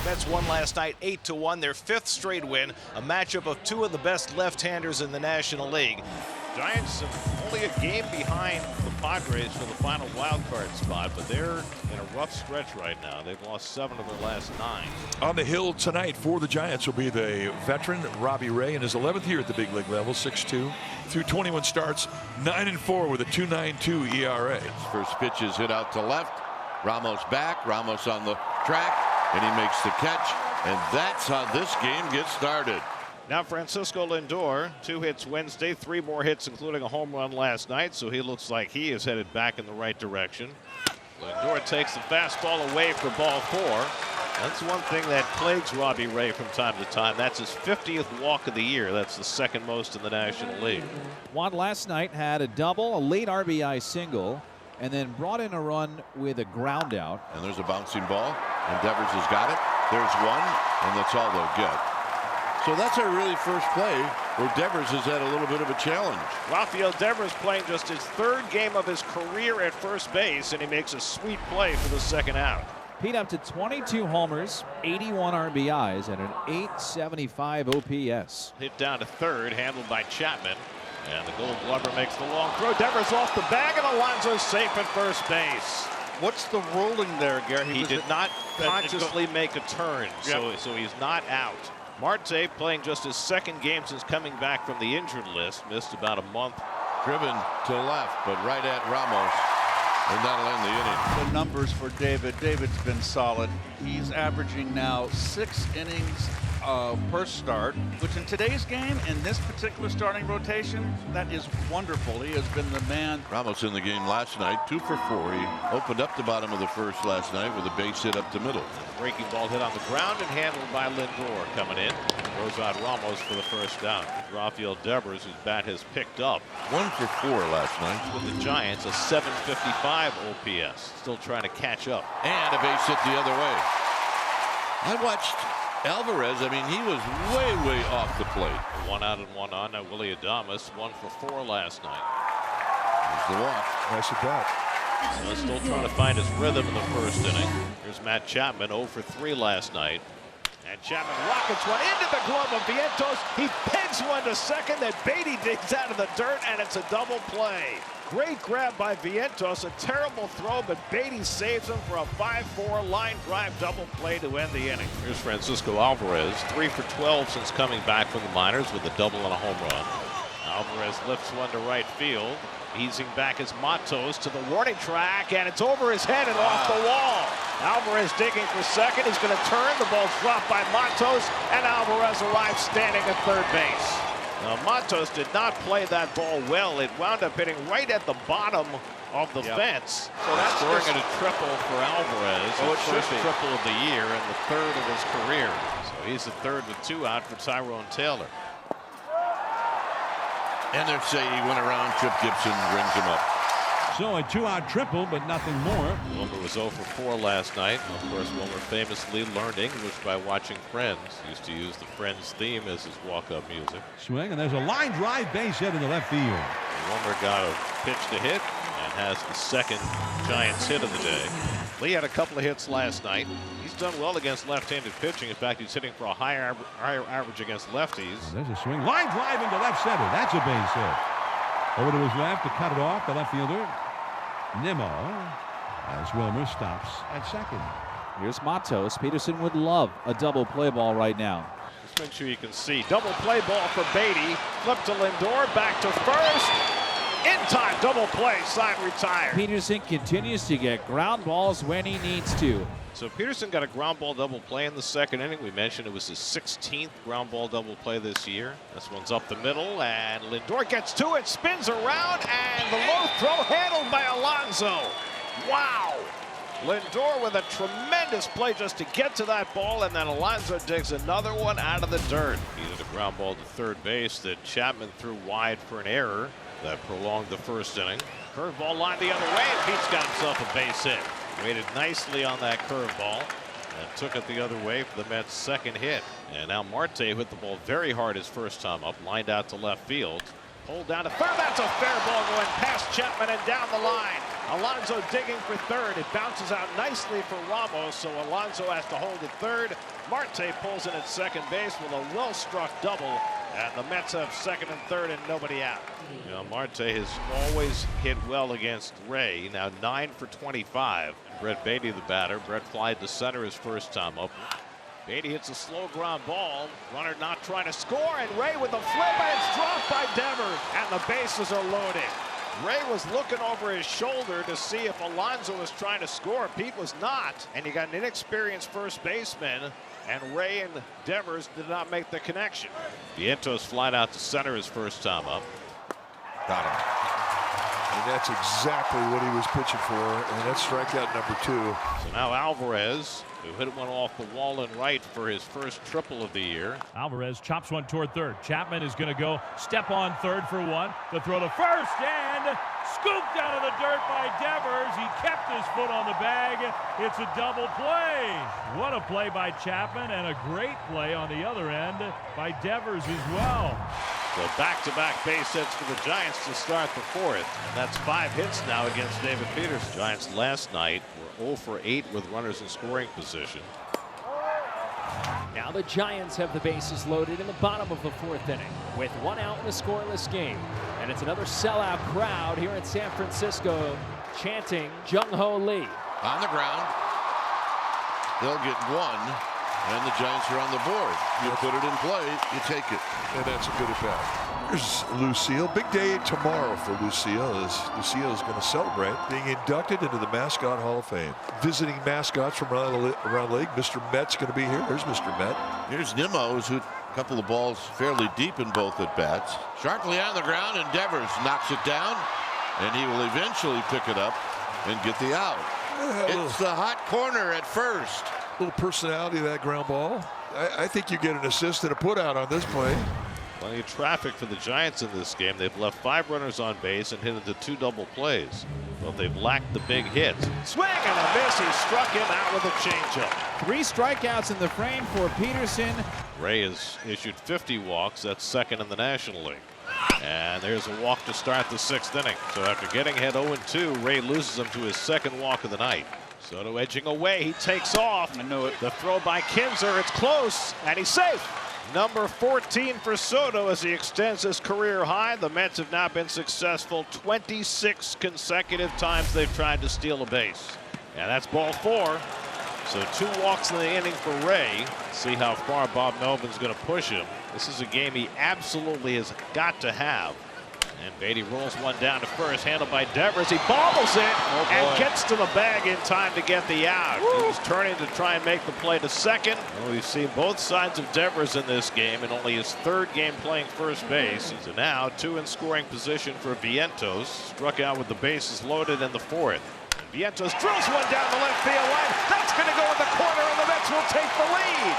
Mets won last night 8-1, their 5th straight win, a matchup of 2 of the best left-handers in the National League. Giants are only a game behind the Padres for the final wild card spot, but they're in a rough stretch right now. They've lost 7 of their last 9. On the hill tonight for the Giants will be the veteran Robbie Ray in his 11th year at the big league level, 6'2", through 21 starts, 9-4 with a 2.92 ERA. First pitch is hit out to left. Ramos back. Ramos on the track, and he makes the catch, and that's how this game gets started. Now Francisco Lindor, 2 hits Wednesday, 3 more hits, including a home run last night, so he looks like he is headed back in the right direction. Lindor takes the fastball away for ball 4. That's one thing that plagues Robbie Ray from time to time. That's his 50th walk of the year. That's the 2nd most in the National League. Juan last night had a double, a late RBI single, and then brought in a run with a ground out. And there's a bouncing ball, and Devers has got it. There's one, and that's all they'll get. So that's our really first play where Devers has had a little bit of a challenge. Rafael Devers playing just his 3rd game of his career at first base, and he makes a sweet play for the 2nd out. Pete up to 22 homers, 81 RBIs, and an .875 OPS. Hit down to 3rd, handled by Chapman. And the Gold Glover makes the long throw. Devers off the bag, and Alonso's safe at first base. What's the rolling there, Gary? He did not consciously make a turn, so he's not out. Marte playing just his 2nd game since coming back from the injured list. Missed about a month. Driven to left, but right at Ramos. And that'll end the inning. The numbers for David. David's been solid. He's averaging now 6 innings per start, which in today's game, in this particular starting rotation, that is wonderful. He has been the man. Ramos in the game last night, 2 for 4. He opened up the bottom of the 1st last night with a base hit up the middle. Breaking ball hit on the ground and handled by Lindor. Coming in, throws out Ramos for the 1st down. Rafael Devers, whose bat has picked up. 1 for 4 last night. With the Giants, a .755 OPS. Still trying to catch up. And a base hit the other way. I watched Alvarez. I mean, he was way off the plate. 1 out and 1 on. Now Willie Adames, 1 for 4 last night. There's the walk. Nice at bat. Still trying to find his rhythm in the 1st inning. Here's Matt Chapman, 0 for 3 last night. And Chapman rockets one into the glove of Vientos. He pegs one to 2nd. Then Beatty digs out of the dirt, and it's a double play. Great grab by Vientos. A terrible throw, but Beatty saves him for a 5-4 line drive double play to end the inning. Here's Francisco Alvarez, 3 for 12 since coming back from the minors with a double and a home run. Alvarez lifts one to right field. Easing back is Matos to the warning track, and it's over his head and off the wall. Alvarez digging for 2nd. He's going to turn. The ball's dropped by Matos, and Alvarez arrives standing at 3rd base. Now, Matos did not play that ball well. It wound up hitting right at the bottom of the fence. So that's scoring at a triple for Alvarez. His first triple of the year and the 3rd of his career. So he's the 3rd with 2 out for Tyrone Taylor. And they say he went around. Chip Gibson rings him up. So a 2-out triple, but nothing more. Wilmer was 0 for 4 last night. Of course, Wilmer famously learned English by watching Friends. He used to use the Friends theme as his walk-up music. Swing, and there's a line drive base hit in the left field. Wilmer got a pitch to hit and has the 2nd Giants hit of the day. Lee had a couple of hits last night. He's done well against left-handed pitching. In fact, he's hitting for a higher average against lefties. There's a swing. Line drive into left center. That's a base hit. Over to his left to cut it off. The left fielder, Nimmo, as Wilmer stops at 2nd. Here's Matos. Peterson would love a double play ball right now. Just make sure you can see. Double play ball for Beatty. Flip to Lindor. Back to 1st. In time, double play, side retired. Peterson continues to get ground balls when he needs to. So Peterson got a ground ball double play in the 2nd inning. We mentioned it was his 16th ground ball double play this year. This one's up the middle, and Lindor gets to it, spins around, and the low throw handled by Alonso. Wow. Lindor with a tremendous play just to get to that ball, and then Alonso digs another one out of the dirt. He did a ground ball to 3rd base that Chapman threw wide for an error that prolonged the 1st inning. Curveball lined the other way, and Pete's got himself a base hit. Waited nicely on that curveball and took it the other way for the Mets' 2nd hit. And now Marte hit the ball very hard his 1st time up, lined out to left field. Pulled down to 3rd. That's a fair ball going past Chapman and down the line. Alonso digging for third. It bounces out nicely for Ramos, so Alonso has to hold it third. Marte pulls in at second base with a well-struck double, and the Mets have second and third and nobody out. You know, Marte has always hit well against Ray. Now 9 for 25. Brett Beatty, the batter. Brett flied to center his first time up. Beatty hits a slow ground ball. Runner not trying to score, and Ray with a flip, and it's dropped by Devers, and the bases are loaded. Ray was looking over his shoulder to see if Alonso was trying to score. Pete was not, and you got an inexperienced first baseman, and Ray and Devers did not make the connection. Vientos flied out to center his first time up. Got him. And that's exactly what he was pitching for, and that's strikeout number 2. So now Alvarez, who hit one off the wall and right for his first triple of the year. Alvarez chops one toward third. Chapman is going to go step on third for one. The throw to first, and scooped out of the dirt by Devers. He kept his foot on the bag. It's a double play. What a play by Chapman, and a great play on the other end by Devers as well. So back-to-back base hits for the Giants to start the fourth. And that's 5 hits now against David Peterson. Giants last night were 0 for 8 with runners in scoring position. Now the Giants have the bases loaded in the bottom of the 4th inning with 1 out in a scoreless game. And it's another sellout crowd here in San Francisco chanting Jung-Ho Lee. On the ground. They'll get 1. And the Giants are on the board. You put it in play, you take it. And that's a good at bat. Here's Lucille. Big day tomorrow for Lucille, as Lucille is going to celebrate being inducted into the Mascot Hall of Fame. Visiting mascots from around the league. Mr. Met's going to be here. There's Mr. Met. Here's Nimmo, who's hit a couple of balls fairly deep in both at bats. Sharply on the ground, and Devers knocks it down, and he will eventually pick it up and get the out. It's the hot corner at first. Little personality of that ground ball. I think you get an assist and a put out on this play. Plenty of traffic for the Giants in this game. They've left 5 runners on base and hit into 2 double plays. But they've lacked the big hits. Swing and a miss. He struck him out with a changeup. 3 strikeouts in the frame for Peterson. Ray has issued 50 walks. That's second in the National League. And there's a walk to start the 6th inning. So after getting ahead 0-2, Ray loses him to his 2nd walk of the night. Soto edging away. He takes off. I knew it. The throw by Kinzer. It's close, and he's safe. Number 14 for Soto as he extends his career high. The Mets have now been successful 26 consecutive times they've tried to steal a base. And that's ball 4. So 2 walks in the inning for Ray. See how far Bob Melvin's going to push him. This is a game he absolutely has got to have. And Beatty rolls one down to first, handled by Devers. He bobbles it and gets to the bag in time to get the out. He's turning to try and make the play to second. Well, we've seen both sides of Devers in this game, and only his 3rd game playing first base. So now 2 in scoring position for Vientos. Struck out with the bases loaded in the 4th. Vientos drills one down the left field line. That's going to go in the corner, and the Mets will take the lead.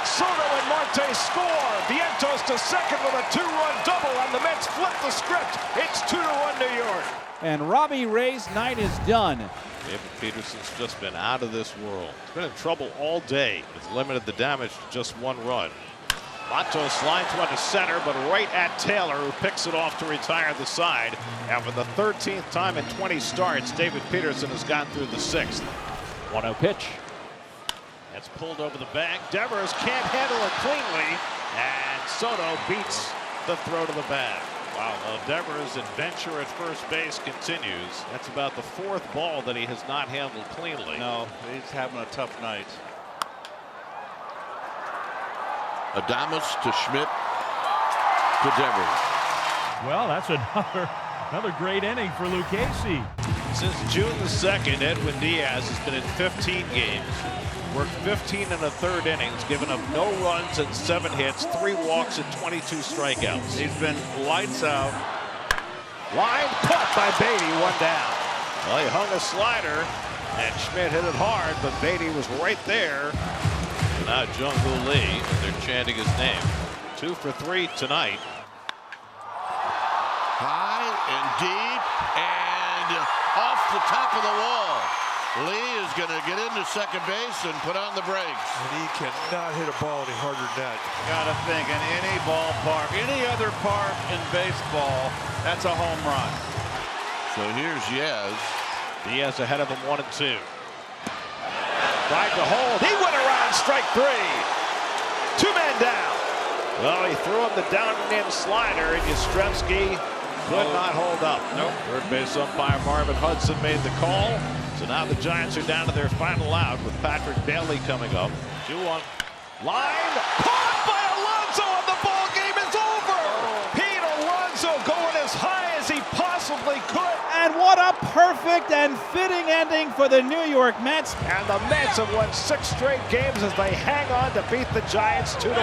Soto and Marte score. Vientos to second with a 2-run double, and the Mets flip the script. It's 2-1 New York. And Robbie Ray's night is done. David Peterson's just been out of this world. He's been in trouble all day. It's limited the damage to just 1 run. Matos lines one to center, but right at Taylor, who picks it off to retire the side. And for the 13th time in 20 starts, David Peterson has gotten through the 6th. 1-0 pitch. That's pulled over the bag. Devers can't handle it cleanly, and Soto beats the throw to the bag. Wow, Devers' adventure at first base continues. That's about the 4th ball that he has not handled cleanly. No, he's having a tough night. Adames to Schmidt to Devers. Well, that's another great inning for Lucchesi. Since June the 2nd, Edwin Diaz has been in 15 games. Worked 15 in the 3rd innings, given up no runs and 7 hits, 3 walks and 22 strikeouts. He's been lights out. Line caught by Beatty, 1 down. Well, he hung a slider, and Schmidt hit it hard, but Beatty was right there. And now Jung-Ho Lee, they're chanting his name. 2 for 3 tonight. High and deep and off the top of the wall. Lee is going to get into second base and put on the brakes. And he cannot hit a ball any harder than that. Gotta think in any ballpark, any other park in baseball, that's a home run. So here's Yaz. Diaz ahead of him 1-2. Tried to hold. He went around strike 3. 2 men down. Well, he threw him the down and in slider, and Yastrzemski could not hold up. Nope. Third base umpire Marvin Hudson made the call. So now the Giants are down to their final out with Patrick Bailey coming up. 2-1. Line caught by Alonso, and the ball game is over. Pete Alonso going as high as he possibly could. And what a perfect and fitting ending for the New York Mets. And the Mets have won 6 straight games as they hang on to beat the Giants 2-1.